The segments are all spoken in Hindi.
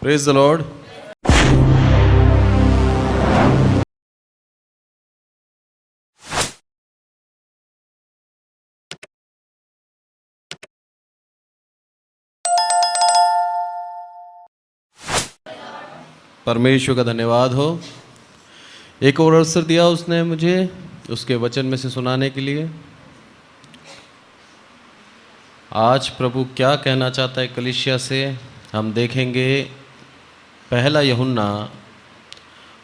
Praise the Lord. परमेश्वर का धन्यवाद हो, एक और अवसर दिया उसने मुझे उसके वचन में से सुनाने के लिए। आज प्रभु क्या कहना चाहता है कलीसिया से, हम देखेंगे पहला यूहन्ना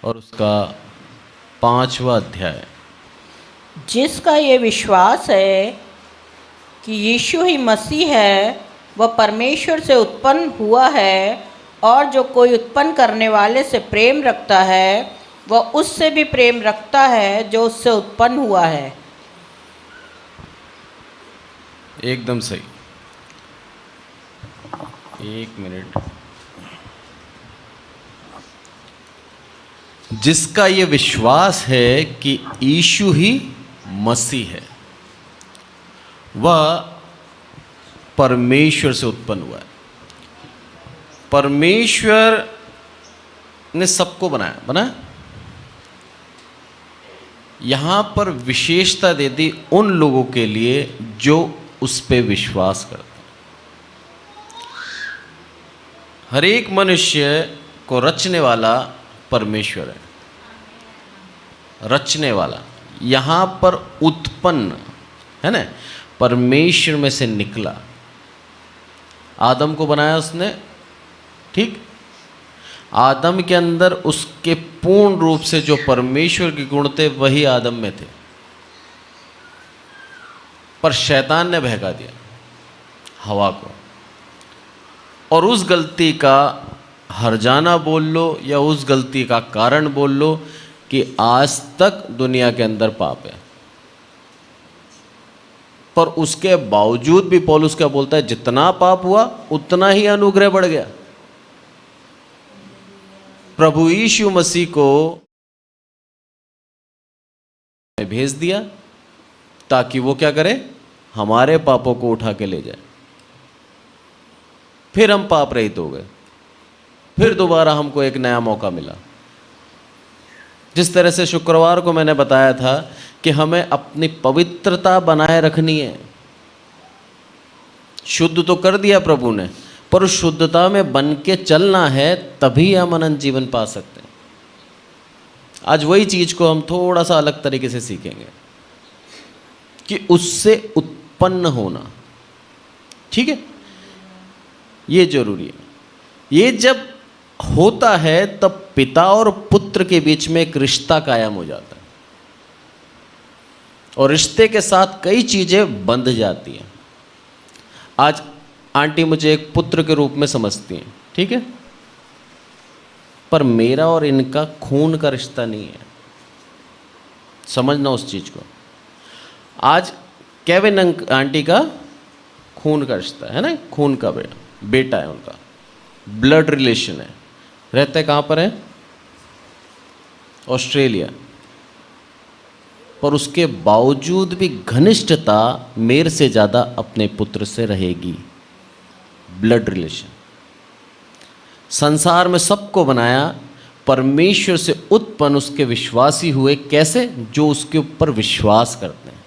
और उसका 5वां अध्याय। जिसका ये विश्वास है कि यीशु ही मसीह है, वह परमेश्वर से उत्पन्न हुआ है, और जो कोई उत्पन्न करने वाले से प्रेम रखता है वह उससे भी प्रेम रखता है जो उससे उत्पन्न हुआ है। एकदम सही, एक मिनट। जिसका ये विश्वास है कि यीशु ही मसीह है, वह परमेश्वर से उत्पन्न हुआ है। परमेश्वर ने सबको बनाया। यहां पर विशेषता दे दी उन लोगों के लिए जो उस पे विश्वास करते हैं। हर एक मनुष्य को रचने वाला परमेश्वर है, रचने वाला। यहां पर उत्पन्न है ना, परमेश्वर में से निकला। आदम को बनाया उसने, ठीक। आदम के अंदर उसके पूर्ण रूप से जो परमेश्वर के गुण थे वही आदम में थे, पर शैतान ने बहका दिया हवा को, और उस गलती का हर्जाना बोल लो या उस गलती का कारण बोल लो कि आज तक दुनिया के अंदर पाप है। पर उसके बावजूद भी पौलुस क्या बोलता है, जितना पाप हुआ उतना ही अनुग्रह बढ़ गया। प्रभु यीशु मसीह को भेज दिया ताकि वो क्या करे, हमारे पापों को उठा के ले जाए। फिर हम पाप रहित हो गए, फिर दोबारा हमको एक नया मौका मिला। जिस तरह से शुक्रवार को मैंने बताया था कि हमें अपनी पवित्रता बनाए रखनी है। शुद्ध तो कर दिया प्रभु ने, पर उस शुद्धता में बन के चलना है, तभी हम अनंत जीवन पा सकते हैं। आज वही चीज को हम थोड़ा सा अलग तरीके से सीखेंगे कि उससे उत्पन्न होना, ठीक है, ये जरूरी है। ये जब होता है तब पिता और पुत्र के बीच में एक रिश्ता कायम हो जाता है, और रिश्ते के साथ कई चीजें बंध जाती हैं। आज आंटी मुझे एक पुत्र के रूप में समझती हैं, ठीक है, पर मेरा और इनका खून का रिश्ता नहीं है। समझना उस चीज को। आज केविन आंटी का खून का रिश्ता है ना, खून का बेटा है, उनका ब्लड रिलेशन है। रहते कहाँ पर है? ऑस्ट्रेलिया। पर उसके बावजूद भी घनिष्ठता मेरे से ज़्यादा अपने पुत्र से रहेगी। Blood relation. संसार में सबको बनाया, परमेश्वर से उत्पन्न उसके विश्वासी हुए। कैसे? जो उसके ऊपर विश्वास करते हैं।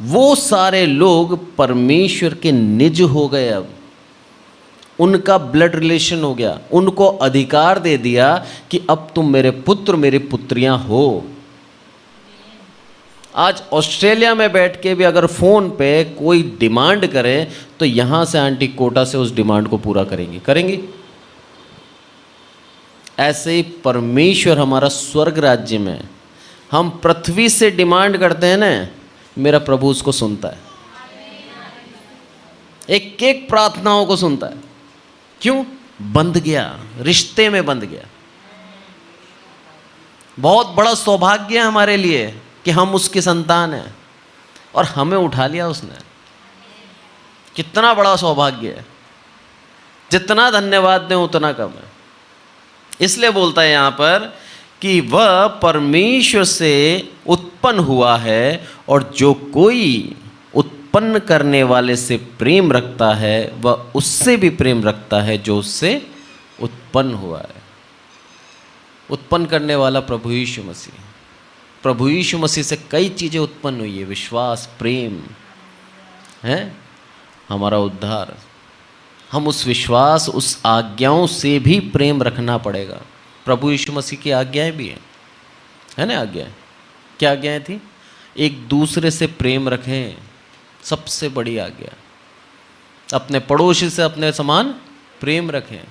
वो सारे लोग परमेश्वर के निज हो गए। अब उनका ब्लड रिलेशन हो गया, उनको अधिकार दे दिया कि अब तुम मेरे पुत्र मेरी पुत्रियां हो। आज ऑस्ट्रेलिया में बैठ के भी अगर फोन पे कोई डिमांड करे तो यहां से आंटी कोटा से उस डिमांड को पूरा करेंगी। ऐसे ही परमेश्वर हमारा स्वर्ग राज्य में, हम पृथ्वी से डिमांड करते हैं ना, मेरा प्रभु उसको सुनता है। एक एक प्रार्थनाओं को सुनता है। क्यों? बंध गया, रिश्ते में बंध गया। बहुत बड़ा सौभाग्य है हमारे लिए कि हम उसकी संतान हैं और हमें उठा लिया उसने। कितना बड़ा सौभाग्य है, जितना धन्यवाद दें उतना कम है। इसलिए बोलता है यहां पर कि वह परमेश्वर से उत्पन्न हुआ है, और जो कोई उत्पन्न करने वाले से प्रेम रखता है वह उससे भी प्रेम रखता है जो उससे उत्पन्न हुआ है। उत्पन्न करने वाला प्रभु यीशु मसीह। प्रभु यीशु मसीह से कई चीज़ें उत्पन्न हुई है, विश्वास, प्रेम है, हमारा उद्धार। हम उस विश्वास, उस आज्ञाओं से भी प्रेम रखना पड़ेगा। प्रभु यीशु मसीह की आज्ञाएं भी हैं, है ना? आज्ञाएं क्या आज्ञाएं थी? एक दूसरे से प्रेम रखें, सबसे बड़ी आज्ञा। अपने पड़ोसी से अपने समान प्रेम रखें।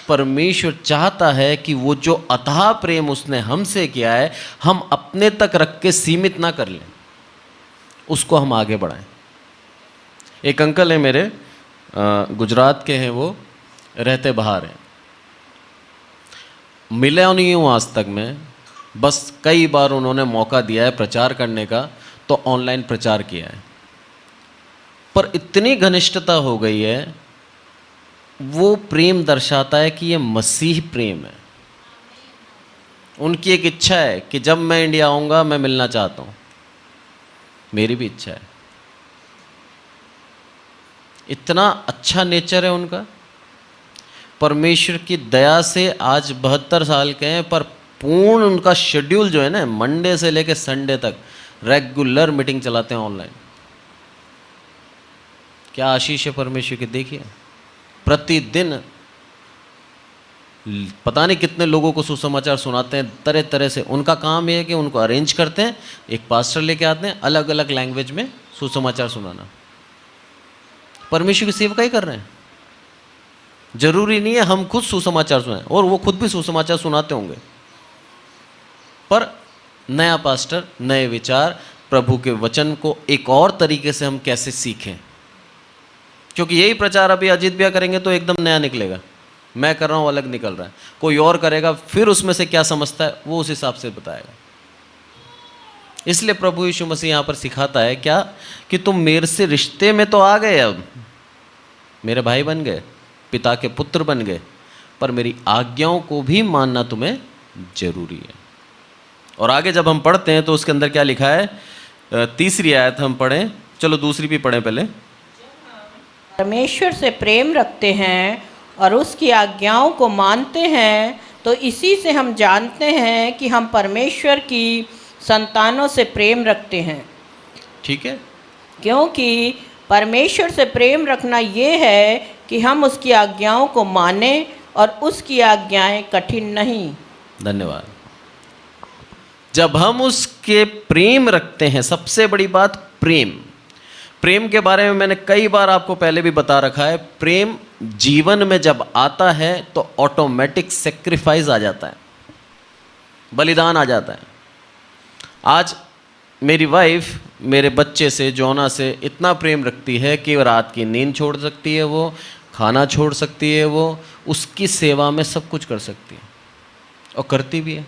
परमेश्वर चाहता है कि वो जो अथाह प्रेम उसने हमसे किया है, हम अपने तक रख के सीमित ना कर लें, उसको हम आगे बढ़ाएं। एक अंकल है मेरे, गुजरात के हैं, वो रहते बाहर हैं, मिला नहीं हूँ आज तक मैं, बस कई बार उन्होंने मौका दिया है प्रचार करने का, तो ऑनलाइन प्रचार किया है, पर इतनी घनिष्ठता हो गई है, वो प्रेम दर्शाता है कि ये मसीह प्रेम है। उनकी एक इच्छा है कि जब मैं इंडिया आऊँगा मैं मिलना चाहता हूँ, मेरी भी इच्छा है। इतना अच्छा नेचर है उनका। परमेश्वर की दया से आज 72 साल के हैं, पर पूर्ण उनका शेड्यूल जो है ना, मंडे से लेकर संडे तक रेगुलर मीटिंग चलाते हैं ऑनलाइन। क्या आशीष है परमेश्वर की। देखिए प्रतिदिन पता नहीं कितने लोगों को सुसमाचार सुनाते हैं, तरह तरह से। उनका काम यह है कि उनको अरेंज करते हैं, एक पास्टर लेके आते हैं, अलग अलग लैंग्वेज में सुसमाचार सुनाना। परमेश्वर की सेवका ही कर रहे हैं। जरूरी नहीं है हम खुद सुसमाचार सुनाएं, और वो खुद भी सुसमाचार सुनाते होंगे, पर नया पास्टर, नए विचार, प्रभु के वचन को एक और तरीके से हम कैसे सीखें। क्योंकि यही प्रचार अभी अजीत भैया करेंगे तो एकदम नया निकलेगा, मैं कर रहा हूँ अलग निकल रहा है, कोई और करेगा फिर उसमें से क्या समझता है वो उस हिसाब से बताएगा। इसलिए प्रभु यीशु मसीह यहाँ पर सिखाता है क्या, कि तुम मेरे से रिश्ते में तो आ गए, अब मेरे भाई बन गए, पिता के पुत्र बन गए, पर मेरी आज्ञाओं को भी मानना तुम्हें जरूरी है। और आगे जब हम पढ़ते हैं तो उसके अंदर क्या लिखा है, तीसरी आयत हम पढ़ें, चलो दूसरी भी पढ़ें पहले। परमेश्वर से प्रेम रखते हैं और उसकी आज्ञाओं को मानते हैं, तो इसी से हम जानते हैं कि हम परमेश्वर की संतानों से प्रेम रखते हैं। ठीक है, क्योंकि परमेश्वर से प्रेम रखना ये है कि हम उसकी आज्ञाओं को मानें, और उसकी आज्ञाएं कठिन नहीं। धन्यवाद। जब हम उसके प्रेम रखते हैं, सबसे बड़ी बात प्रेम। प्रेम के बारे में मैंने कई बार आपको पहले भी बता रखा है। प्रेम जीवन में जब आता है तो ऑटोमेटिक सेक्रीफाइस आ जाता है, बलिदान आ जाता है। आज मेरी वाइफ मेरे बच्चे से, जोना से इतना प्रेम रखती है कि रात की नींद छोड़ सकती है, वो खाना छोड़ सकती है, वो उसकी सेवा में सब कुछ कर सकती है, और करती भी है।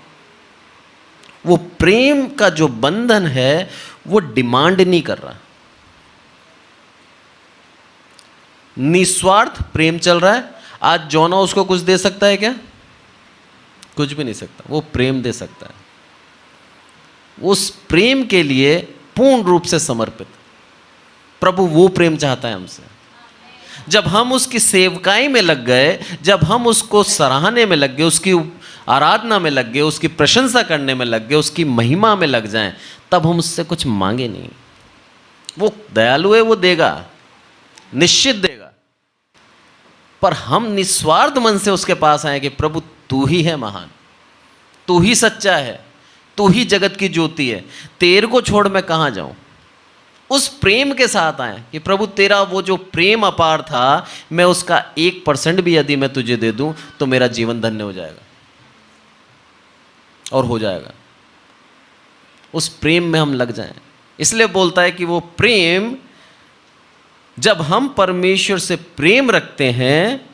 वो प्रेम का जो बंधन है वो डिमांड नहीं कर रहा, निस्वार्थ प्रेम चल रहा है। आज जोना उसको कुछ दे सकता है क्या? कुछ भी नहीं सकता, वो प्रेम दे सकता है। उस प्रेम के लिए पूर्ण रूप से समर्पित प्रभु वो प्रेम चाहता है हमसे। जब हम उसकी सेवकाई में लग गए, जब हम उसको सराहने में लग गए, उसकी आराधना में लग गए, उसकी प्रशंसा करने में लग गए, उसकी महिमा में लग जाएं, तब हम उससे कुछ मांगे नहीं। वो दयालु है, वो देगा, निश्चित देगा। पर हम निस्वार्थ मन से उसके पास आए कि प्रभु तू ही है महान, तू ही सच्चा है, तू ही जगत की ज्योति है, तेरे को छोड़ मैं कहाँ जाऊं। उस प्रेम के साथ आए कि प्रभु तेरा वो जो प्रेम अपार था, मैं उसका 1% भी यदि मैं तुझे दे दूं तो मेरा जीवन धन्य हो जाएगा, और हो जाएगा। उस प्रेम में हम लग जाएं। इसलिए बोलता है कि वो प्रेम, जब हम परमेश्वर से प्रेम रखते हैं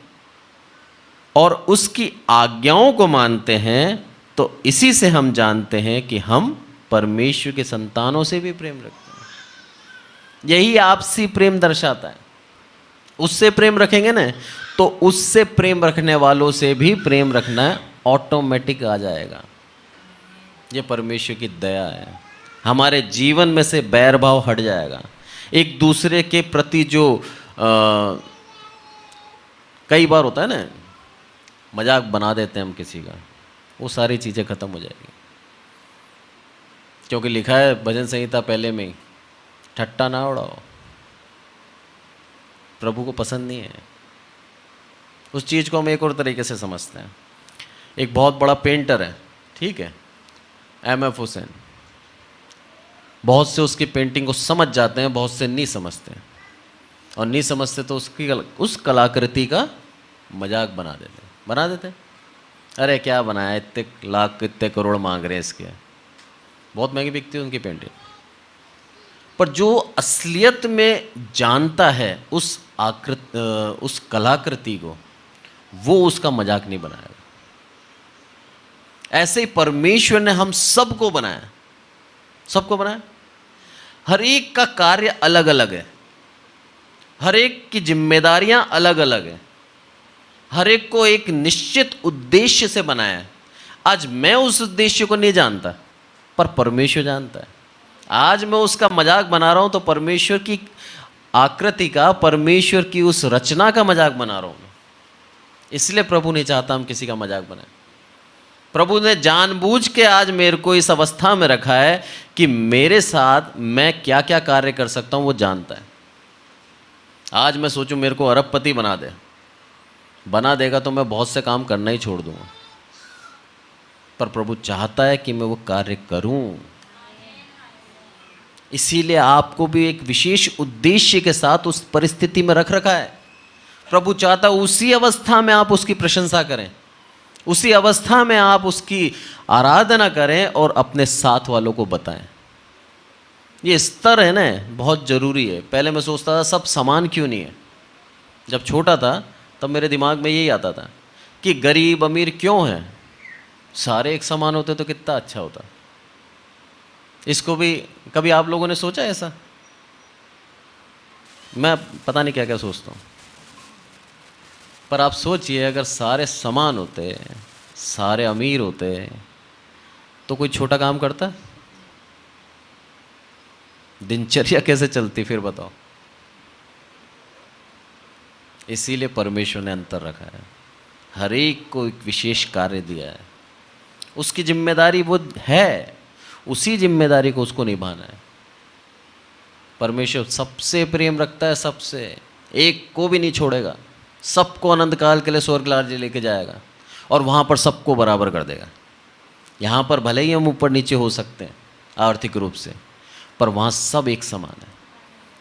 और उसकी आज्ञाओं को मानते हैं, तो इसी से हम जानते हैं कि हम परमेश्वर के संतानों से भी प्रेम रखते हैं। यही आपसी प्रेम दर्शाता है। उससे प्रेम रखेंगे ना, तो उससे प्रेम रखने वालों से भी प्रेम रखना ऑटोमेटिक आ जाएगा। ये परमेश्वर की दया है। हमारे जीवन में से बैर भाव हट जाएगा। एक दूसरे के प्रति जो कई बार होता है ना, मजाक बना देते हैं हम किसी का, वो सारी चीज़ें खत्म हो जाएगी। क्योंकि लिखा है भजन संहिता पहले में ही, ठट्टा ना उड़ाओ, प्रभु को पसंद नहीं है। उस चीज़ को हम एक और तरीके से समझते हैं। एक बहुत बड़ा पेंटर है, ठीक है, M.F. हुसैन, बहुत से उसकी पेंटिंग को समझ जाते हैं, बहुत से नहीं समझते हैं, और नहीं समझते तो उस कलाकृति का मजाक बना देते हैं। अरे क्या बनाया, इतने लाख इतने करोड़ मांग रहे हैं इसके, बहुत महंगी बिकती है उनकी पेंटिंग। पर जो असलियत में जानता है उस कलाकृति को, वो उसका मजाक नहीं बनाएगा। ऐसे ही परमेश्वर ने हम सबको बनाया, हर एक का कार्य अलग अलग है, हर एक की जिम्मेदारियां अलग अलग है, हर एक को एक निश्चित उद्देश्य से बनाया है। आज मैं उस उद्देश्य को नहीं जानता, पर परमेश्वर जानता है। आज मैं उसका मजाक बना रहा हूं तो परमेश्वर की आकृति का, परमेश्वर की उस रचना का मजाक बना रहा हूं। इसलिए प्रभु नहीं चाहता हम किसी का मजाक बनाएं। प्रभु ने जानबूझ के आज मेरे को इस अवस्था में रखा है कि मेरे साथ मैं क्या क्या कार्य कर सकता हूं, वो जानता है। आज मैं सोचूं मेरे को अरबपति बना देगा तो मैं बहुत से काम करना ही छोड़ दूंगा, पर प्रभु चाहता है कि मैं वो कार्य करूं। इसीलिए आपको भी एक विशेष उद्देश्य के साथ उस परिस्थिति में रख रखा है। प्रभु चाहता है उसी अवस्था में आप उसकी प्रशंसा करें, उसी अवस्था में आप उसकी आराधना करें और अपने साथ वालों को बताएं। ये स्तर है ना, बहुत ज़रूरी है। पहले मैं सोचता था सब समान क्यों नहीं है। जब छोटा था तब मेरे दिमाग में यही आता था कि गरीब अमीर क्यों है, सारे एक समान होते तो कितना अच्छा होता। इसको भी कभी आप लोगों ने सोचा ऐसा? मैं पता नहीं क्या क्या सोचता हूँ, पर आप सोचिए अगर सारे समान होते, सारे अमीर होते, तो कोई छोटा काम करता? दिनचर्या कैसे चलती फिर बताओ। इसीलिए परमेश्वर ने अंतर रखा है, हर एक को एक विशेष कार्य दिया है। उसकी जिम्मेदारी वो है, उसी जिम्मेदारी को उसको निभाना है। परमेश्वर सबसे प्रेम रखता है, सबसे, एक को भी नहीं छोड़ेगा, सबको अनंत काल के लिए स्वर्ग राज्य लेके जाएगा और वहाँ पर सबको बराबर कर देगा। यहाँ पर भले ही हम ऊपर नीचे हो सकते हैं आर्थिक रूप से, पर वहाँ सब एक समान है,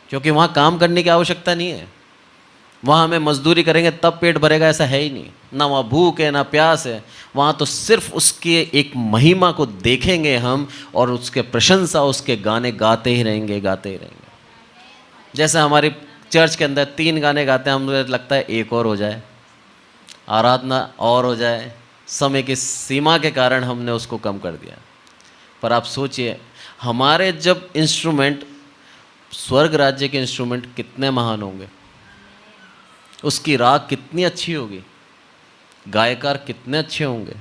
क्योंकि वहाँ काम करने की आवश्यकता नहीं है। वहाँ हमें मजदूरी करेंगे तब पेट भरेगा ऐसा है ही नहीं, ना वहाँ भूख है ना प्यास है। वहाँ तो सिर्फ उसके एक महिमा को देखेंगे हम और उसके प्रशंसा, उसके गाने गाते ही रहेंगे। जैसे हमारी चर्च के अंदर 3 गाने गाते हैं, हमें लगता है एक और हो जाए, आराधना और हो जाए। समय की सीमा के कारण हमने उसको कम कर दिया। पर आप सोचिए हमारे जब इंस्ट्रूमेंट, स्वर्ग राज्य के इंस्ट्रूमेंट कितने महान होंगे, उसकी राग कितनी अच्छी होगी, गायकार कितने अच्छे होंगे।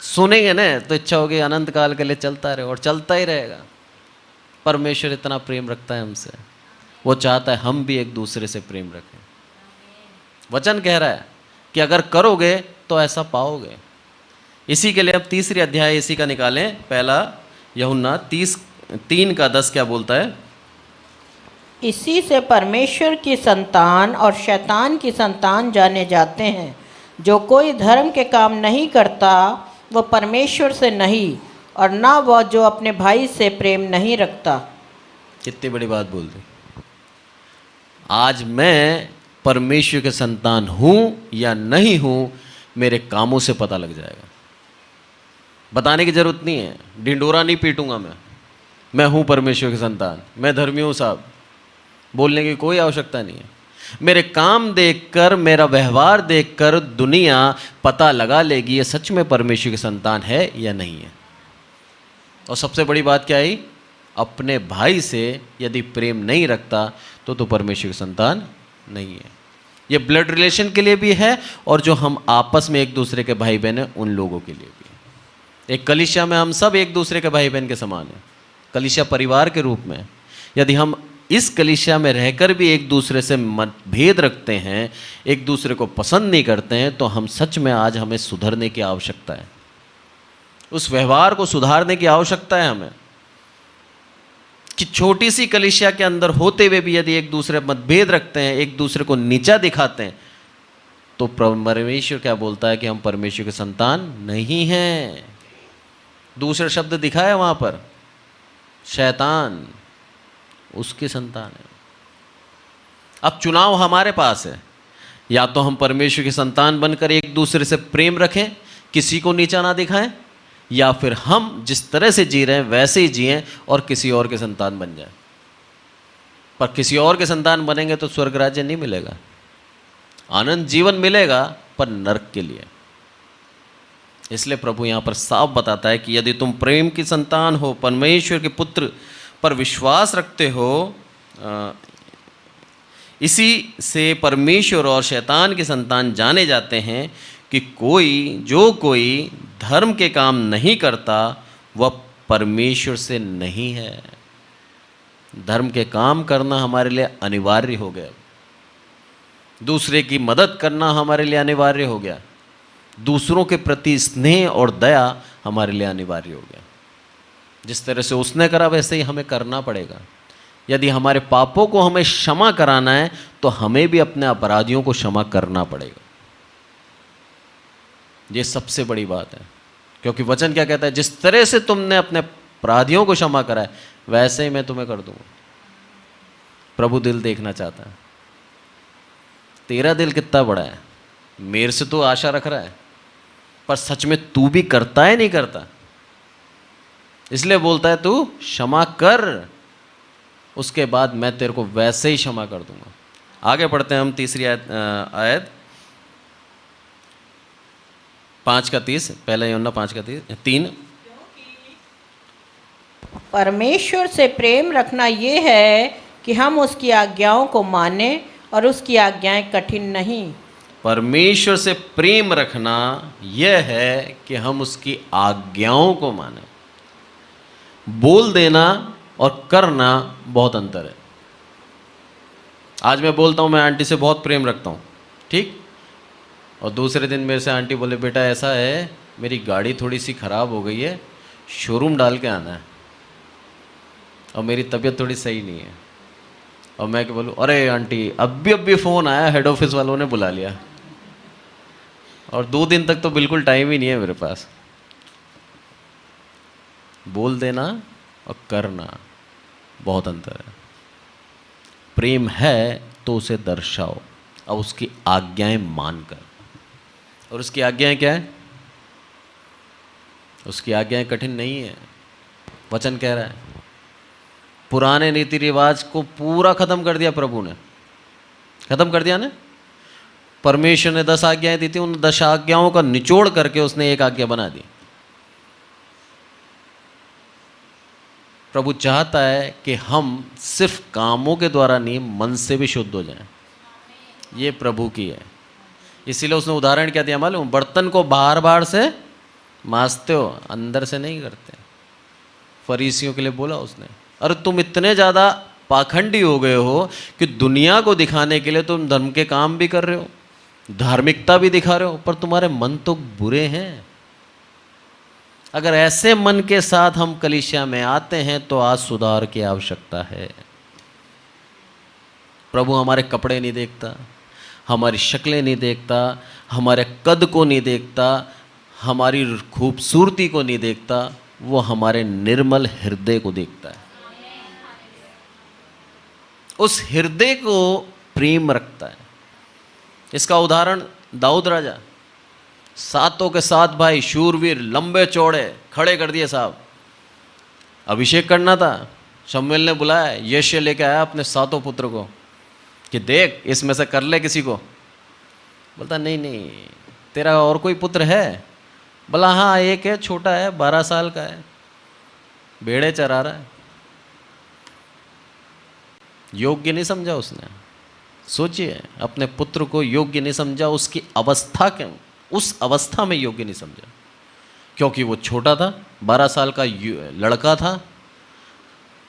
सुनेंगे ना तो इच्छा होगी अनंत काल के लिए चलता रहे, और चलता ही रहेगा। परमेश्वर इतना प्रेम रखता है हमसे, वो चाहता है हम भी एक दूसरे से प्रेम रखें। वचन कह रहा है कि अगर करोगे तो ऐसा पाओगे। इसी के लिए अब 3 अध्याय इसी का निकालें। पहला यूहन्ना 3:10 क्या बोलता है? इसी से परमेश्वर की संतान और शैतान की संतान जाने जाते हैं। जो कोई धर्म के काम नहीं करता वह परमेश्वर से नहीं, और ना वह जो अपने भाई से प्रेम नहीं रखता। कितनी बड़ी बात बोल दी। आज मैं परमेश्वर के संतान हूँ या नहीं हूँ, मेरे कामों से पता लग जाएगा। बताने की जरूरत नहीं है, ढिंडोरा नहीं पीटूंगा मैं हूँ परमेश्वर के संतान, मैं धर्मी हूँ साहब, बोलने की कोई आवश्यकता नहीं है। मेरे काम देखकर, मेरा व्यवहार देखकर दुनिया पता लगा लेगी ये सच में परमेश्वर के संतान है या नहीं है। और सबसे बड़ी बात क्या आई? अपने भाई से यदि प्रेम नहीं रखता तो परमेश्वर के संतान नहीं है। ये ब्लड रिलेशन के लिए भी है और जो हम आपस में एक दूसरे के भाई बहन हैं उन लोगों के लिए भी है। एक कलीसिया में हम सब एक दूसरे के भाई बहन के समान हैं, कलीसिया परिवार के रूप में। यदि हम इस कलीसिया में रहकर भी एक दूसरे से मतभेद रखते हैं, एक दूसरे को पसंद नहीं करते हैं, तो हम सच में आज हमें सुधरने की आवश्यकता है। उस व्यवहार को सुधारने की आवश्यकता है हमें, कि छोटी सी कलीसिया के अंदर होते हुए भी यदि एक दूसरे मतभेद रखते हैं, एक दूसरे को नीचा दिखाते हैं, तो परमेश्वर क्या बोलता है कि हम परमेश्वर के संतान नहीं हैं। दूसरे शब्द दिखा है वहां पर, शैतान उसकी संतान है। अब चुनाव हमारे पास है, या तो हम परमेश्वर के संतान बनकर एक दूसरे से प्रेम रखें, किसी को नीचा ना दिखाएं, या फिर हम जिस तरह से जी रहे हैं वैसे ही जिएं और किसी और के संतान बन जाएं। पर किसी और के संतान बनेंगे तो स्वर्ग राज्य नहीं मिलेगा, आनंद जीवन मिलेगा, पर नरक के लिए। इसलिए प्रभु यहाँ पर साफ बताता है कि यदि तुम प्रेम की संतान हो, परमेश्वर के पुत्र पर विश्वास रखते हो, इसी से परमेश्वर और शैतान के संतान जाने जाते हैं कि जो कोई धर्म के काम नहीं करता वह परमेश्वर से नहीं है। धर्म के काम करना हमारे लिए अनिवार्य हो गया, दूसरे की मदद करना हमारे लिए अनिवार्य हो गया, दूसरों के प्रति स्नेह और दया हमारे लिए अनिवार्य हो गया। जिस तरह से उसने करा वैसे ही हमें करना पड़ेगा। यदि हमारे पापों को हमें क्षमा कराना है तो हमें भी अपने अपराधियों को क्षमा करना पड़ेगा। ये सबसे बड़ी बात है, क्योंकि वचन क्या कहता है, जिस तरह से तुमने अपने अपराधियों को क्षमा करा है वैसे ही मैं तुम्हें कर दूंगा। प्रभु दिल देखना चाहता है, तेरा दिल कितना बड़ा है। मेरे से तो आशा रख रहा है, पर सच में तू भी करता है नहीं करता, इसलिए बोलता है तू क्षमा कर, उसके बाद मैं तेरे को वैसे ही क्षमा कर दूंगा। आगे पढ़ते हैं हम तीसरी आयत 5:30, पहला यूहन्ना 5:3। परमेश्वर से प्रेम रखना ये है कि हम उसकी आज्ञाओं को माने और उसकी आज्ञाएं कठिन नहीं। परमेश्वर से प्रेम रखना यह है कि हम उसकी आज्ञाओं को माने। बोल देना और करना बहुत अंतर है। आज मैं बोलता हूँ मैं आंटी से बहुत प्रेम रखता हूँ, ठीक, और दूसरे दिन मेरे से आंटी बोले बेटा ऐसा है मेरी गाड़ी थोड़ी सी ख़राब हो गई है, शोरूम डाल के आना है, और मेरी तबीयत थोड़ी सही नहीं है। और मैं क्या बोलूँ, अरे आंटी अभी फ़ोन आया, हेड ऑफिस वालों ने बुला लिया, और 2 दिन तक तो बिल्कुल टाइम ही नहीं है मेरे पास। बोल देना और करना बहुत अंतर है। प्रेम है तो उसे दर्शाओ और उसकी आज्ञाएं मानकर। और उसकी आज्ञाएं क्या है? उसकी आज्ञाएं कठिन नहीं है। वचन कह रहा है पुराने रीति रिवाज को पूरा खत्म कर दिया, प्रभु ने खत्म कर दिया ना। परमेश्वर ने 10 आज्ञाएं दी थी, उन 10 आज्ञाओं का निचोड़ करके उसने एक आज्ञा बना दी। प्रभु चाहता है कि हम सिर्फ कामों के द्वारा नहीं, मन से भी शुद्ध हो जाएं। ये प्रभु की है। इसीलिए उसने उदाहरण क्या दिया मालूम? बर्तन को बाहर बाहर से मांजते हो, अंदर से नहीं करते। फरीसियों के लिए बोला उसने, अरे तुम इतने ज़्यादा पाखंडी हो गए हो कि दुनिया को दिखाने के लिए तुम धर्म के काम भी कर रहे हो, धार्मिकता भी दिखा रहे हो, पर तुम्हारे मन तो बुरे हैं। अगर ऐसे मन के साथ हम कलीसिया में आते हैं तो आज सुधार की आवश्यकता है। प्रभु हमारे कपड़े नहीं देखता, हमारी शक्लें नहीं देखता, हमारे कद को नहीं देखता, हमारी खूबसूरती को नहीं देखता, वो हमारे निर्मल हृदय को देखता है। उस हृदय को प्रेम रखता है। इसका उदाहरण दाऊद राजा, 7 के 7 भाई शूरवीर, लंबे चौड़े खड़े कर दिए साहब। अभिषेक करना था, शमूएल ने बुलाया, यशे लेके आया अपने 7 पुत्र को कि देख इसमें से कर ले किसी को। बोलता नहीं नहीं, तेरा और कोई पुत्र है? बोला हाँ एक है, छोटा है, 12 साल का है, भेड़े चरा रहा है। योग्य नहीं समझा उसने। सोचिए, अपने पुत्र को योग्य नहीं समझा, उसकी अवस्था के उस अवस्था में योग्य नहीं समझा। क्योंकि वो छोटा था, 12 साल का लड़का था,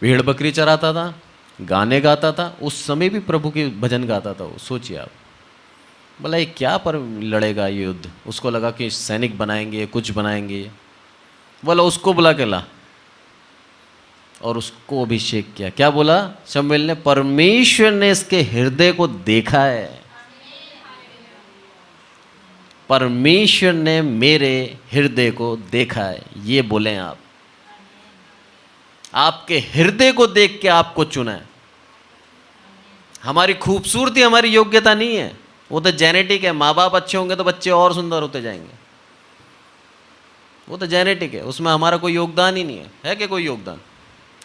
भेड़ बकरी चराता था, गाने गाता था। उस समय भी प्रभु के भजन गाता था वो। सोचिए आप, बोला ये क्या पर लड़ेगा ये युद्ध। उसको लगा कि सैनिक बनाएंगे, कुछ बनाएंगे। बोला उसको बुला के ला, और उसको अभिषेक किया। क्या बोला शमूएल ने? परमेश्वर ने इसके हृदय को देखा है, परमेश्वर ने मेरे हृदय को देखा है। ये बोले आप, आपके हृदय को देख के आपको चुना है। हमारी खूबसूरती हमारी योग्यता नहीं है, वो तो जेनेटिक है। माँ बाप अच्छे होंगे तो बच्चे और सुंदर होते जाएंगे, वो तो जेनेटिक है, उसमें हमारा कोई योगदान ही नहीं है। है क्या कोई योगदान?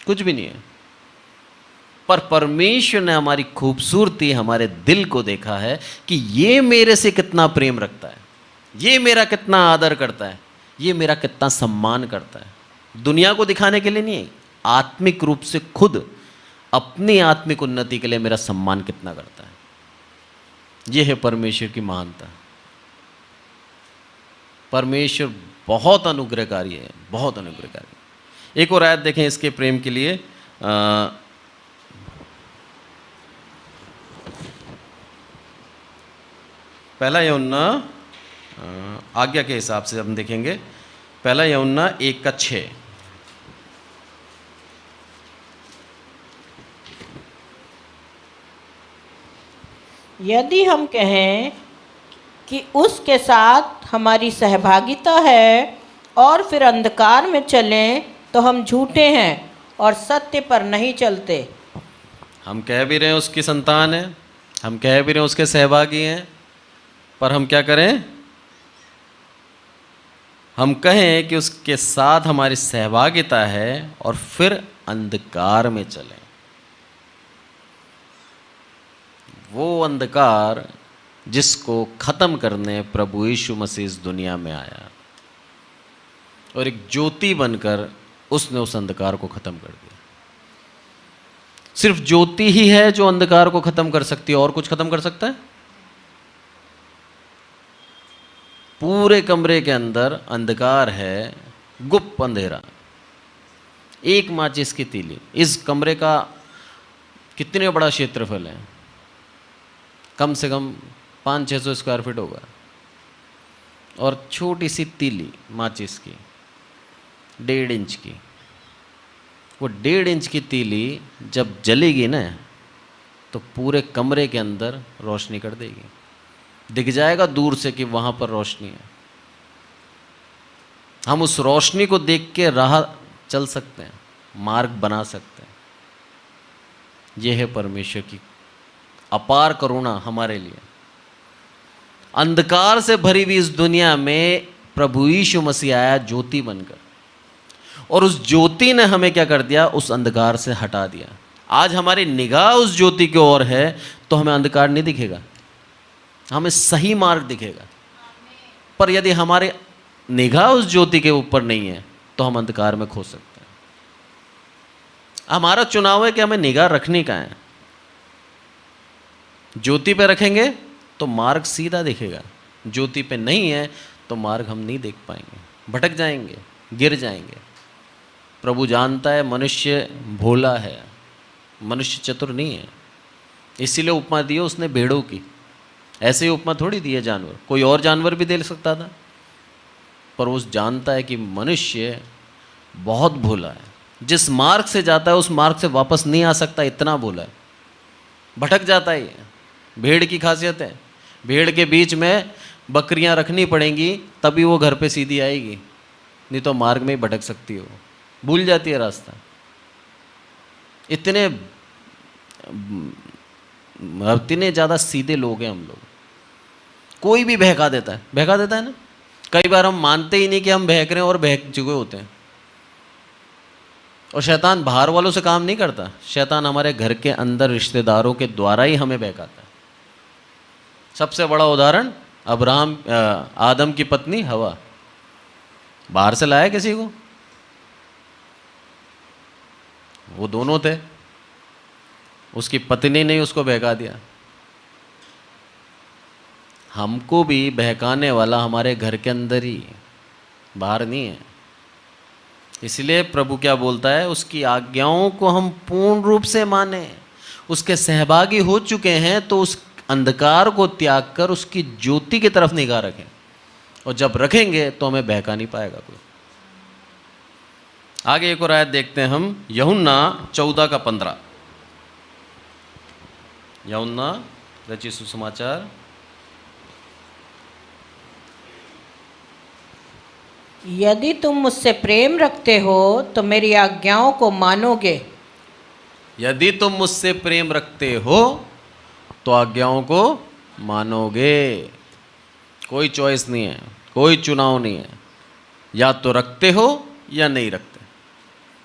कुछ भी नहीं है। पर परमेश्वर ने हमारी खूबसूरती, हमारे दिल को देखा है कि ये मेरे से कितना प्रेम रखता है, ये मेरा कितना आदर करता है, ये मेरा कितना सम्मान करता है। दुनिया को दिखाने के लिए नहीं, आत्मिक रूप से खुद अपनी आत्मिक उन्नति के लिए मेरा सम्मान कितना करता है। यह है परमेश्वर की महानता। परमेश्वर बहुत अनुग्रहकारी है, बहुत अनुग्रहकारी। एक और आयत देखें इसके प्रेम के लिए। पहला यूहन्ना, आज्ञा के हिसाब से हम देखेंगे, पहला यूहन्ना 1:6। यदि हम कहें कि उसके साथ हमारी सहभागिता है और फिर अंधकार में चलें तो हम झूठे हैं और सत्य पर नहीं चलते। हम कह भी रहे हैं उसकी संतान है, हम कह भी रहे हैं उसके सहभागी हैं, पर हम क्या करें? हम कहें कि उसके साथ हमारी सहभागिता है और फिर अंधकार में चलें। वो अंधकार जिसको खत्म करने प्रभु यीशु मसीह इस दुनिया में आया और एक ज्योति बनकर उसने उस अंधकार को खत्म कर दिया। सिर्फ ज्योति ही है जो अंधकार को खत्म कर सकती है, और कुछ खत्म कर सकता है? पूरे कमरे के अंदर अंधकार है, गुप्त अंधेरा, एक माचिस की तीली। इस कमरे का कितने बड़ा क्षेत्रफल है? कम से कम 500-600 स्क्वायर फीट होगा। और छोटी सी तीली माचिस की, 1.5 इंच की, वो 1.5 इंच की तीली जब जलेगी ना तो पूरे कमरे के अंदर रोशनी कर देगी। दिख जाएगा दूर से कि वहाँ पर रोशनी है। हम उस रोशनी को देख के राह चल सकते हैं, मार्ग बना सकते हैं। यह है परमेश्वर की अपार करुणा हमारे लिए। अंधकार से भरी हुई इस दुनिया में प्रभु यीशु मसीह आया ज्योति बनकर, और उस ज्योति ने हमें क्या कर दिया? उस अंधकार से हटा दिया। आज हमारी निगाह उस ज्योति की ओर है तो हमें अंधकार नहीं दिखेगा, हमें सही मार्ग दिखेगा। पर यदि हमारी निगाह उस ज्योति के ऊपर नहीं है तो हम अंधकार में खो सकते हैं। हमारा चुनाव है कि हमें निगाह रखनी कहाँ है। ज्योति पे रखेंगे तो मार्ग सीधा दिखेगा, ज्योति पे नहीं है तो मार्ग हम नहीं देख पाएंगे, भटक जाएंगे, गिर जाएंगे। प्रभु जानता है मनुष्य भोला है, मनुष्य चतुर नहीं है, इसीलिए उपमा दी उसने भेड़ों की। ऐसे ही उपमा थोड़ी दी है जानवर, कोई और जानवर भी दे सकता था, पर वो जानता है कि मनुष्य बहुत भोला है। जिस मार्ग से जाता है उस मार्ग से वापस नहीं आ सकता, इतना भोला है, भटक जाता है। भेड़ की खासियत है, भेड़ के बीच में बकरियां रखनी पड़ेंगी तभी वो घर पे सीधी आएगी, नहीं तो मार्ग में ही भटक सकती है, वो भूल जाती है रास्ता। इतने ज़्यादा सीधे लोग हैं हम लोग। कोई भी बहका देता है ना। कई बार हम मानते ही नहीं कि हम बहक रहे हैं और बहक चुके होते हैं। और शैतान बाहर वालों से काम नहीं करता, शैतान हमारे घर के अंदर रिश्तेदारों के द्वारा ही हमें बहकाता है। सबसे बड़ा उदाहरण आदम की पत्नी हवा, बाहर से लाया किसी को? वो दोनों थे, उसकी पत्नी ने उसको बहका दिया। हमको भी बहकाने वाला हमारे घर के अंदर ही बाहर नहीं है। इसलिए प्रभु क्या बोलता है, उसकी आज्ञाओं को हम पूर्ण रूप से माने, उसके सहभागी हो चुके हैं तो उस अंधकार को त्याग कर उसकी ज्योति की तरफ निगाह रखें, और जब रखेंगे तो हमें बहका नहीं पाएगा कोई। आगे एक और आयत देखते हैं हम, यूहन्ना 14:15। यूहन्ना रचित सुसमाचार, यदि तुम मुझसे प्रेम रखते हो तो मेरी आज्ञाओं को मानोगे। यदि तुम मुझसे प्रेम रखते हो तो आज्ञाओं को मानोगे। कोई चॉइस नहीं है, कोई चुनाव नहीं है, या तो रखते हो या नहीं रखते।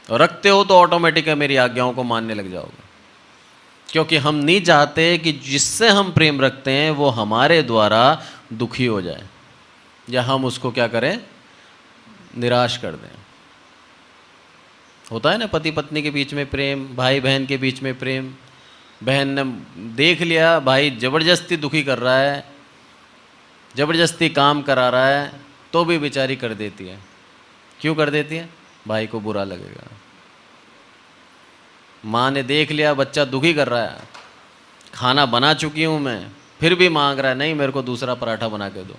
और रखते हो तो ऑटोमेटिक है मेरी आज्ञाओं को मानने लग जाओगे, क्योंकि हम नहीं चाहते कि जिससे हम प्रेम रखते हैं वो हमारे द्वारा दुखी हो जाए, या हम उसको क्या करें, निराश कर दें। होता है ना पति पत्नी के बीच में प्रेम, भाई बहन के बीच में प्रेम। बहन ने देख लिया भाई ज़बरदस्ती दुखी कर रहा है, ज़बरदस्ती काम करा रहा है, तो भी बेचारी कर देती है। क्यों कर देती है? भाई को बुरा लगेगा। माँ ने देख लिया बच्चा दुखी कर रहा है, खाना बना चुकी हूँ मैं, फिर भी मांग रहा है नहीं मेरे को दूसरा पराठा बना के दो,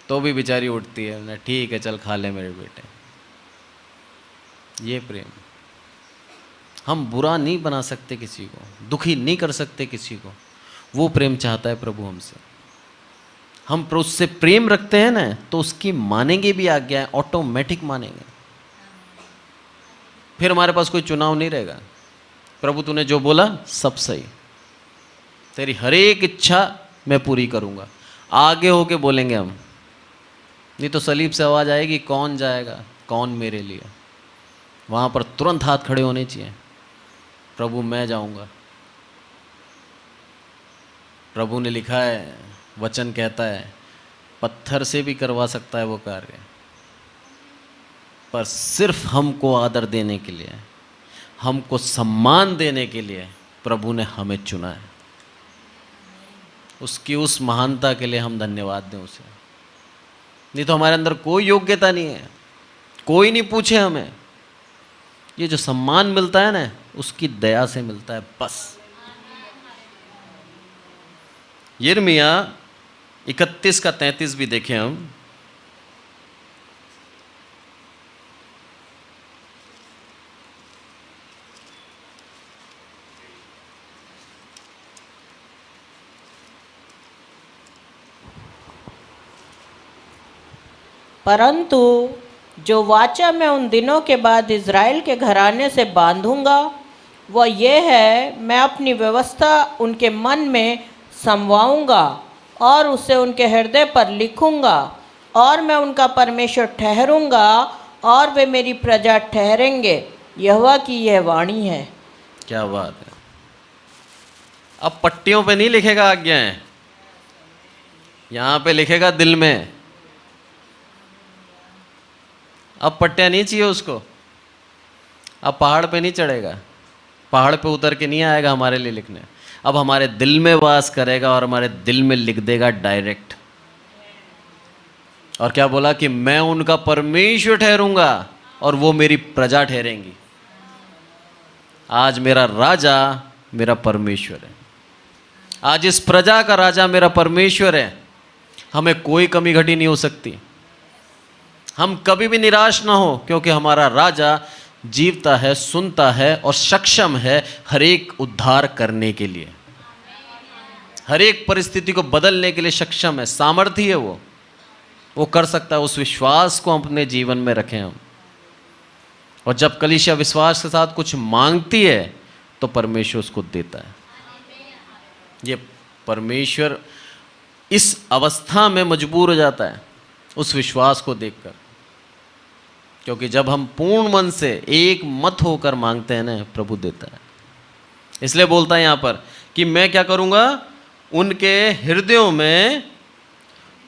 तो भी बेचारी उठती है ना, ठीक है चल खा ले मेरे बेटे। ये प्रेम। हम बुरा नहीं बना सकते किसी को, दुखी नहीं कर सकते किसी को, वो प्रेम चाहता है प्रभु हमसे। हम उससे प्रेम रखते हैं ना तो उसकी मानेंगे भी आज्ञा, ऑटोमेटिक मानेंगे। फिर हमारे पास कोई चुनाव नहीं रहेगा। प्रभु तूने जो बोला सब सही, तेरी हर एक इच्छा मैं पूरी करूंगा, आगे होके बोलेंगे हम। नहीं तो सलीब से आवाज़ आएगी कौन जाएगा, कौन मेरे लिए। वहाँ पर तुरंत हाथ खड़े होने चाहिए, प्रभु मैं जाऊंगा। प्रभु ने लिखा है, वचन कहता है पत्थर से भी करवा सकता है वो कार्य, पर सिर्फ हमको आदर देने के लिए, हमको सम्मान देने के लिए प्रभु ने हमें चुना है। उसकी उस महानता के लिए हम धन्यवाद दें उसे। नहीं तो हमारे अंदर कोई योग्यता नहीं है, कोई नहीं पूछे हमें। ये जो सम्मान मिलता है ना उसकी दया से मिलता है बस। यिर्मयाह 31:33 भी देखें हम। परंतु जो वाचा मैं उन दिनों के बाद इज़राइल के घराने से बांधूंगा वह ये है, मैं अपनी व्यवस्था उनके मन में समवाऊंगा और उसे उनके हृदय पर लिखूंगा, और मैं उनका परमेश्वर ठहरूंगा और वे मेरी प्रजा ठहरेंगे। यहोवा की यह वाणी है। क्या बात है। अब पट्टियों पे नहीं लिखेगा आज्ञाएं, यहां पे लिखेगा दिल में। अब पट्टियां नहीं चाहिए उसको, अब पहाड़ पे नहीं चढ़ेगा, पहाड़ पे उतर के नहीं आएगा हमारे लिए लिखने। अब हमारे दिल में वास करेगा और हमारे दिल में लिख देगा डायरेक्ट। और क्या बोला कि मैं उनका परमेश्वर ठहरूंगा और वो मेरी प्रजा ठहरेंगी। आज मेरा राजा मेरा परमेश्वर है, आज इस प्रजा का राजा मेरा परमेश्वर है। हमें कोई कमी घटी नहीं हो सकती, हम कभी भी निराश ना हो, क्योंकि हमारा राजा जीवता है, सुनता है और सक्षम है हर एक उद्धार करने के लिए, हर एक परिस्थिति को बदलने के लिए सक्षम है, सामर्थ्य है वो कर सकता है। उस विश्वास को हम अपने जीवन में रखें हम। और जब कलीसिया विश्वास के साथ कुछ मांगती है तो परमेश्वर उसको देता है। ये परमेश्वर इस अवस्था में मजबूर हो जाता है उस विश्वास को देखकर, क्योंकि जब हम पूर्ण मन से एक मत होकर मांगते हैं ना, प्रभु देता है। इसलिए बोलता है यहाँ पर कि मैं क्या करूँगा, उनके हृदयों में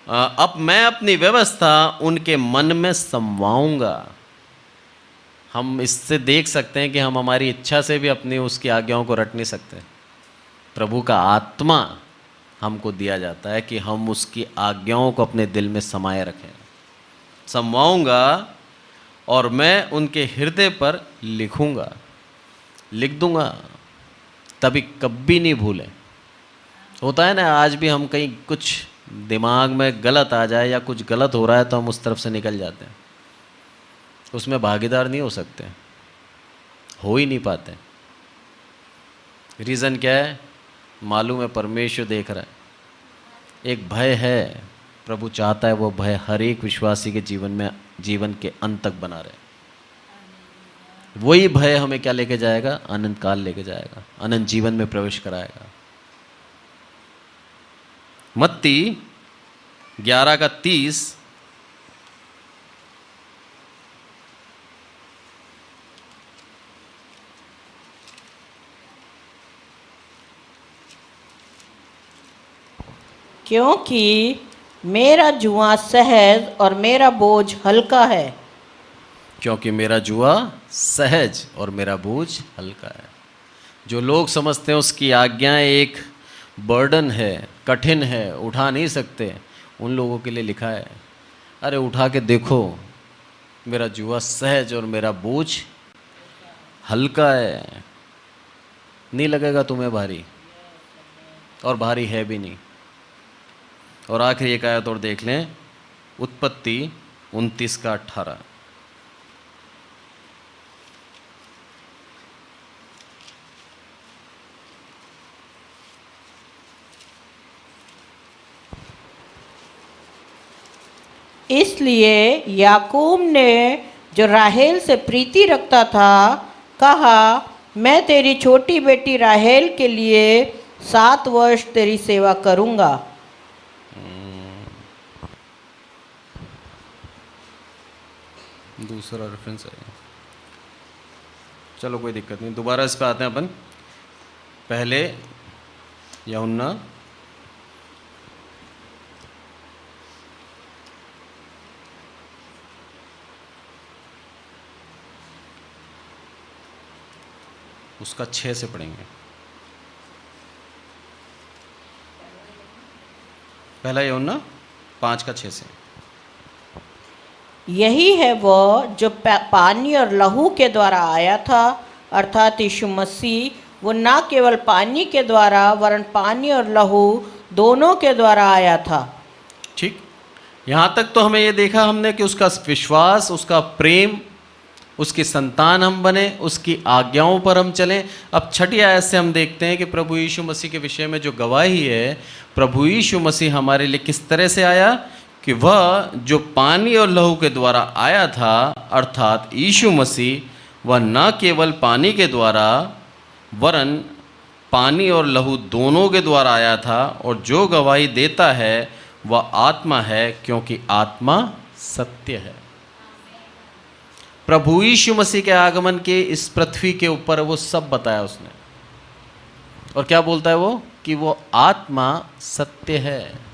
अब मैं अपनी व्यवस्था उनके मन में समवाऊंगा। हम इससे देख सकते हैं कि हम हमारी इच्छा से भी अपनी उसकी आज्ञाओं को रट नहीं सकते। प्रभु का आत्मा हमको दिया जाता है कि हम उसकी आज्ञाओं को अपने दिल में समाये रखें, समवाऊंगा और मैं उनके हृदय पर लिखूंगा, लिख दूंगा, तभी कभी नहीं भूलें। होता है ना, आज भी हम कहीं कुछ दिमाग में गलत आ जाए या कुछ गलत हो रहा है तो हम उस तरफ से निकल जाते हैं, उसमें भागीदार नहीं हो सकते, हो ही नहीं पाते। रीज़न क्या है? मालूम है परमेश्वर देख रहा है। एक भय है, प्रभु चाहता है वो भय हर एक विश्वासी के जीवन के अंत तक बना रहे। वही भय हमें क्या लेके जाएगा? अनंत काल लेके जाएगा, अनंत जीवन में प्रवेश कराएगा। मत्ती 11:30 क्योंकि मेरा जुआ सहज और मेरा बोझ हल्का है। क्योंकि मेरा जुआ सहज और मेरा बोझ हल्का है। जो लोग समझते हैं उसकी आज्ञाएं एक बर्डन है, कठिन है, उठा नहीं सकते, उन लोगों के लिए लिखा है अरे उठा के देखो, मेरा जुआ सहज और मेरा बोझ हल्का है। नहीं लगेगा तुम्हें भारी, और भारी है भी नहीं। और आखिरी एक आयत और देख लें, उत्पत्ति 29:18। इसलिए याकूब ने जो राहेल से प्रीति रखता था कहा, मैं तेरी छोटी बेटी राहेल के लिए 7 वर्ष तेरी सेवा करूँगा। दूसरा रेफरेंस है, चलो कोई दिक्कत नहीं, दोबारा इस पे आते हैं अपन। पहले यूहन्ना उसका 6 से पढ़ेंगे। पहला यूहन्ना 5:6 से। यही है वह जो पानी और लहू के द्वारा आया था, अर्थात यीशु मसीह। वो न केवल पानी के द्वारा वरन पानी और लहू दोनों के द्वारा आया था। ठीक, यहाँ तक तो हमें ये देखा हमने कि उसका विश्वास, उसका प्रेम, उसकी संतान हम बने, उसकी आज्ञाओं पर हम चलें। अब 6ठी आयत से हम देखते हैं कि प्रभु यीशु मसीह के विषय में जो गवाही है, प्रभु यीशु मसीह हमारे लिए किस तरह से आया कि वह जो पानी और लहू के द्वारा आया था, अर्थात यीशु मसीह वह न केवल पानी के द्वारा वरन पानी और लहू दोनों के द्वारा आया था, और जो गवाही देता है वह आत्मा है, क्योंकि आत्मा सत्य है। प्रभु यीशु मसीह के आगमन के इस पृथ्वी के ऊपर वो सब बताया उसने। और क्या बोलता है वो? कि वो आत्मा सत्य है।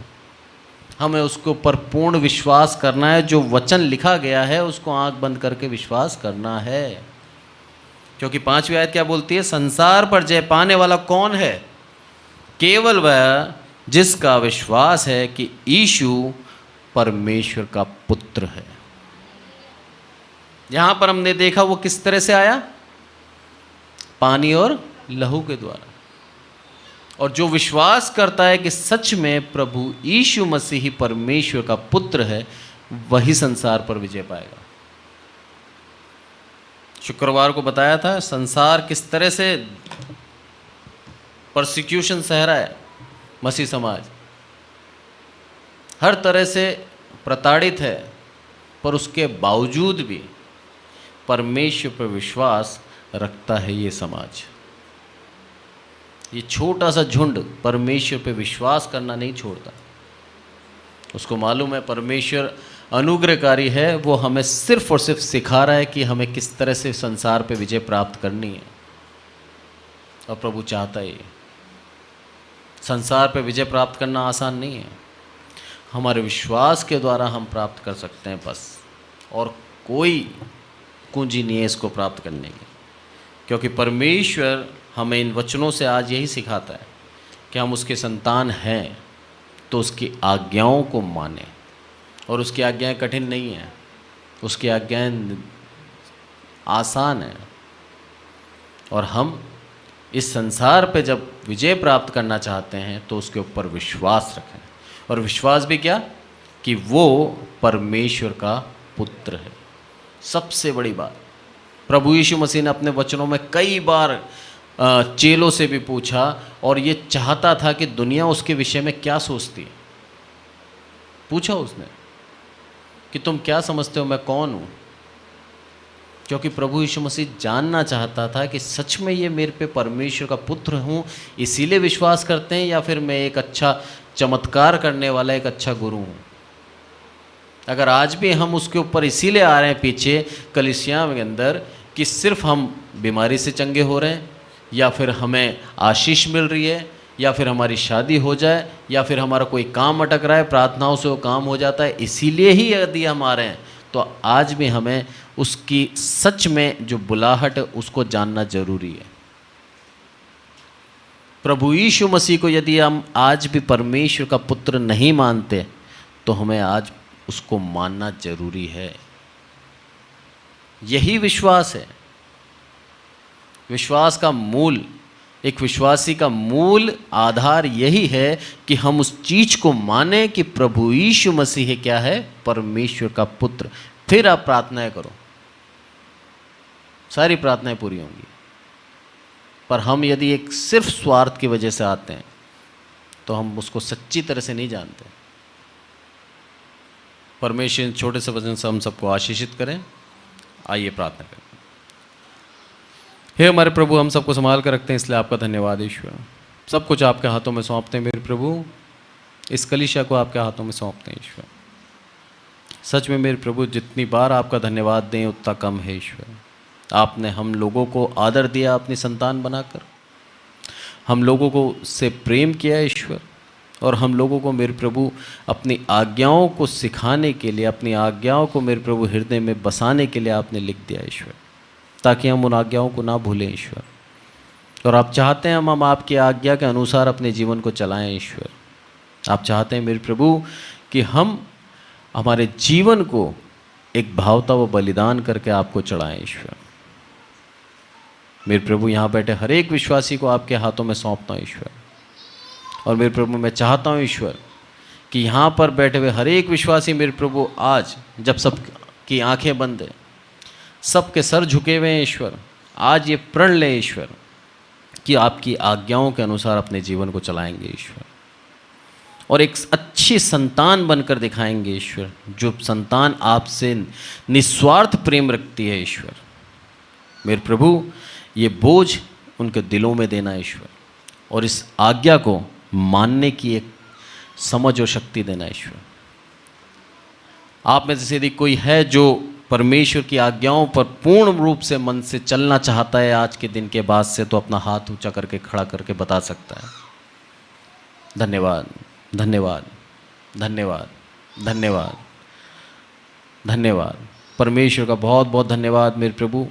हमें उसके ऊपर पूर्ण विश्वास करना है। जो वचन लिखा गया है उसको आंख बंद करके विश्वास करना है। क्योंकि 5वीं आयत क्या बोलती है? संसार पर जय पाने वाला कौन है? केवल वह जिसका विश्वास है कि यीशु परमेश्वर का पुत्र है। यहां पर हमने देखा वो किस तरह से आया? पानी और लहू के द्वारा। और जो विश्वास करता है कि सच में प्रभु यीशु मसीह ही परमेश्वर का पुत्र है, वही संसार पर विजय पाएगा। शुक्रवार को बताया था संसार किस तरह से परसिक्यूशन सह रहा है। मसीह समाज हर तरह से प्रताड़ित है, पर उसके बावजूद भी परमेश्वर पर विश्वास रखता है। ये समाज, ये छोटा सा झुंड परमेश्वर पे विश्वास करना नहीं छोड़ता। उसको मालूम है परमेश्वर अनुग्रहकारी है। वो हमें सिर्फ और सिर्फ सिखा रहा है कि हमें किस तरह से संसार पे विजय प्राप्त करनी है। और प्रभु चाहता है संसार पे विजय प्राप्त करना आसान नहीं है। हमारे विश्वास के द्वारा हम प्राप्त कर सकते हैं बस, और कोई कुंजी नहीं है इसको प्राप्त करने की। क्योंकि परमेश्वर हमें इन वचनों से आज यही सिखाता है कि हम उसके संतान हैं तो उसकी आज्ञाओं को मानें। और उसकी आज्ञाएं कठिन नहीं हैं। उसकी आज्ञाएं आसान है। और हम इस संसार पे जब विजय प्राप्त करना चाहते हैं तो उसके ऊपर विश्वास रखें। और विश्वास भी क्या? कि वो परमेश्वर का पुत्र है। सबसे बड़ी बात, प्रभु यीशु मसीह ने अपने वचनों में कई बार चेलों से भी पूछा और ये चाहता था कि दुनिया उसके विषय में क्या सोचती है। पूछा उसने कि तुम क्या समझते हो मैं कौन हूँ? क्योंकि प्रभु यीशु मसीह जानना चाहता था कि सच में ये मेरे पे परमेश्वर का पुत्र हूँ इसीलिए विश्वास करते हैं, या फिर मैं एक अच्छा चमत्कार करने वाला एक अच्छा गुरु हूँ। अगर आज भी हम उसके ऊपर इसीलिए आ रहे हैं पीछे कलीसिया के अंदर कि सिर्फ हम बीमारी से चंगे हो रहे हैं, या फिर हमें आशीष मिल रही है, या फिर हमारी शादी हो जाए, या फिर हमारा कोई काम अटक रहा है, प्रार्थनाओं से वो काम हो जाता है, इसीलिए ही यदि हम आ रहे हैं, तो आज भी हमें उसकी सच में जो बुलाहट है उसको जानना जरूरी है। प्रभु यीशु मसीह को यदि हम आज भी परमेश्वर का पुत्र नहीं मानते तो हमें आज उसको मानना जरूरी है। यही विश्वास है। विश्वास का मूल, एक विश्वासी का मूल आधार यही है कि हम उस चीज को माने कि प्रभु यीशु मसीह क्या है? परमेश्वर का पुत्र। फिर आप प्रार्थनाएं करो, सारी प्रार्थनाएं पूरी होंगी। पर हम यदि एक सिर्फ स्वार्थ की वजह से आते हैं तो हम उसको सच्ची तरह से नहीं जानते। परमेश्वर इन छोटे से वचन से हम सबको आशीषित करें। आइए प्रार्थना करें। हे हमारे प्रभु, हम सबको संभाल कर रखते हैं, इसलिए आपका धन्यवाद ईश्वर। सब कुछ आपके हाथों में सौंपते हैं मेरे प्रभु, इस कलीसिया को आपके हाथों में सौंपते हैं ईश्वर। सच में मेरे प्रभु, जितनी बार आपका धन्यवाद दें उतना कम है ईश्वर। आपने हम लोगों को आदर दिया अपनी संतान बनाकर, हम लोगों को से प्रेम किया ईश्वर, और हम लोगों को मेरे प्रभु अपनी आज्ञाओं को सिखाने के लिए, अपनी आज्ञाओं को मेरे प्रभु हृदय में बसाने के लिए आपने लिख दिया ईश्वर, ताकि हम उन आज्ञाओं को ना भूलें ईश्वर। और आप चाहते हैं हम आपकी आज्ञा के अनुसार अपने जीवन को चलाएं ईश्वर। आप चाहते हैं मेरे प्रभु कि हम हमारे जीवन को एक भावता व बलिदान करके आपको चढ़ाएं ईश्वर। मेरे प्रभु, यहाँ बैठे हर एक विश्वासी को आपके हाथों में सौंपता हूँ ईश्वर। और मेरे प्रभु, मैं चाहता हूँ ईश्वर कि यहाँ पर बैठे हुए हर एक विश्वासी मेरे प्रभु, आज जब सब की आंखें बंद है, सबके सर झुके हुए हैं ईश्वर, आज ये प्रण लें ईश्वर कि आपकी आज्ञाओं के अनुसार अपने जीवन को चलाएंगे ईश्वर, और एक अच्छी संतान बनकर दिखाएंगे ईश्वर, जो संतान आपसे निस्वार्थ प्रेम रखती है ईश्वर। मेरे प्रभु, ये बोझ उनके दिलों में देना ईश्वर, और इस आज्ञा को मानने की एक समझ और शक्ति देना ईश्वर। आप में से यदि कोई है जो परमेश्वर की आज्ञाओं पर पूर्ण रूप से मन से चलना चाहता है आज के दिन के बाद से, तो अपना हाथ ऊंचा करके खड़ा करके बता सकता है। धन्यवाद, धन्यवाद, धन्यवाद, धन्यवाद, धन्यवाद। परमेश्वर का बहुत बहुत धन्यवाद मेरे प्रभु।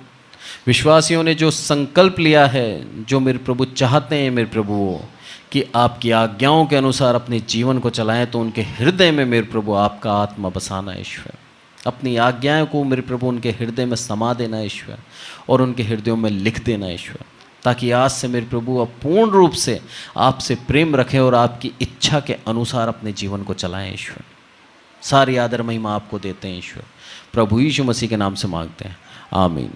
विश्वासियों ने जो संकल्प लिया है, जो मेरे प्रभु चाहते हैं मेरे प्रभु कि आपकी आज्ञाओं के अनुसार अपने जीवन को चलाएं, तो उनके हृदय में मेरे प्रभु आपका आत्मा बसाना ईश्वर। अपनी आज्ञाओं को मेरे प्रभु उनके हृदय में समा देना ईश्वर, और उनके हृदयों में लिख देना ईश्वर, ताकि आज से मेरे प्रभु अब पूर्ण रूप से आपसे प्रेम रखें और आपकी इच्छा के अनुसार अपने जीवन को चलाएं ईश्वर। सारी आदर महिमा आपको देते हैं ईश्वर, प्रभु यीशु मसीह के नाम से मांगते हैं, आमीन।